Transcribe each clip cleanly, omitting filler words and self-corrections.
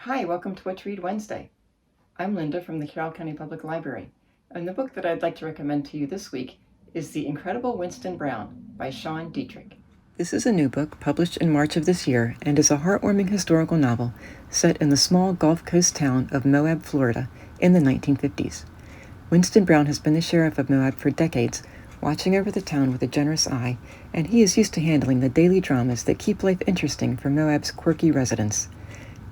Hi, welcome to What to Read Wednesday. I'm Linda from the Carroll County Public Library, and the book that I'd like to recommend to you this week is The Incredible Winston Browne by Sean Dietrich. This is a new book published in March of this year and is a heartwarming historical novel set in the small Gulf Coast town of Moab, Florida in the 1950s. Winston Browne has been the sheriff of Moab for decades, watching over the town with a generous eye, and he is used to handling the daily dramas that keep life interesting for Moab's quirky residents.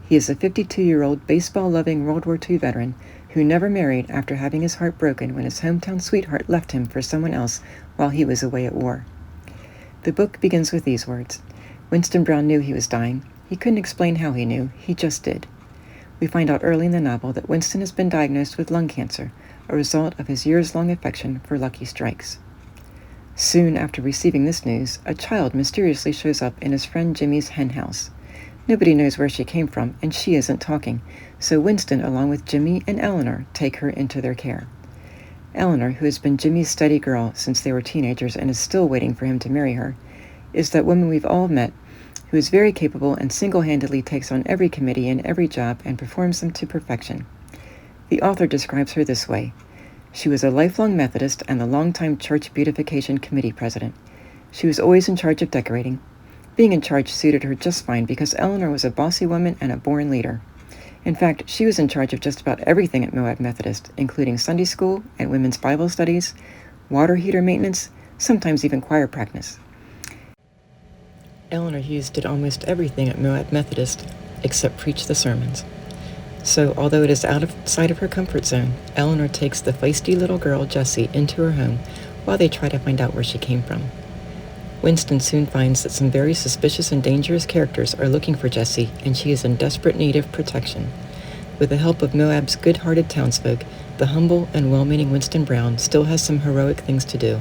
He is a 52-year-old baseball-loving World War II veteran who never married after having his heart broken when his hometown sweetheart left him for someone else while he was away at war. The book begins with these words. Winston Browne knew he was dying. He couldn't explain how he knew. He just did. We find out early in the novel that Winston has been diagnosed with lung cancer, a result of his years-long affection for Lucky Strikes. Soon after receiving this news, a child mysteriously shows up in his friend Jimmy's hen house. Nobody knows where she came from, and she isn't talking, so Winston, along with Jimmy and Eleanor, take her into their care. Eleanor, who has been Jimmy's steady girl since they were teenagers and is still waiting for him to marry her, is that woman we've all met, who is very capable and single-handedly takes on every committee and every job and performs them to perfection. The author describes her this way. She was a lifelong Methodist and a longtime Church Beautification Committee president. She was always in charge of decorating. Being in charge suited her just fine because Eleanor was a bossy woman and a born leader. In fact, she was in charge of just about everything at Moab Methodist, including Sunday school and women's Bible studies, water heater maintenance, sometimes even choir practice. Eleanor Hughes did almost everything at Moab Methodist except preach the sermons. So, although it is outside of her comfort zone, Eleanor takes the feisty little girl, Jessie, into her home while they try to find out where she came from. Winston soon finds that some very suspicious and dangerous characters are looking for Jessie, and she is in desperate need of protection. With the help of Moab's good-hearted townsfolk, the humble and well-meaning Winston Browne still has some heroic things to do.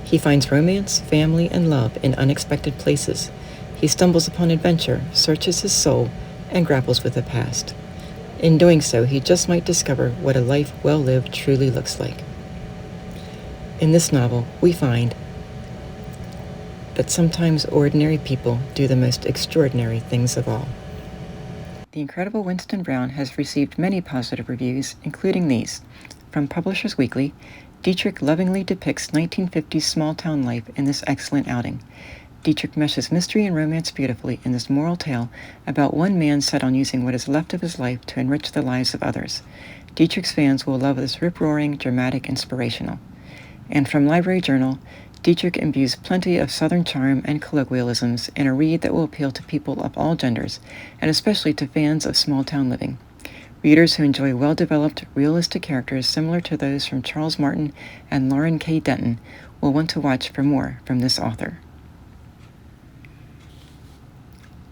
He finds romance, family, and love in unexpected places. He stumbles upon adventure, searches his soul, and grapples with the past. In doing so, he just might discover what a life well-lived truly looks like. In this novel, we find that sometimes ordinary people do the most extraordinary things of all. The Incredible Winston Browne has received many positive reviews, including these. From Publishers Weekly, Dietrich lovingly depicts 1950s small-town life in this excellent outing. Dietrich meshes mystery and romance beautifully in this moral tale about one man set on using what is left of his life to enrich the lives of others. Dietrich's fans will love this rip-roaring, dramatic, inspirational. And from Library Journal, Dietrich imbues plenty of Southern charm and colloquialisms in a read that will appeal to people of all genders, and especially to fans of small-town living. Readers who enjoy well-developed, realistic characters similar to those from Charles Martin and Lauren K. Denton will want to watch for more from this author.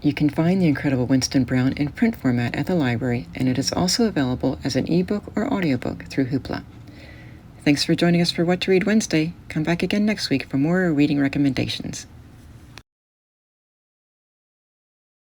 You can find The Incredible Winston Browne in print format at the library, and it is also available as an ebook or audiobook through Hoopla. Thanks for joining us for What to Read Wednesday. Come back again next week for more reading recommendations.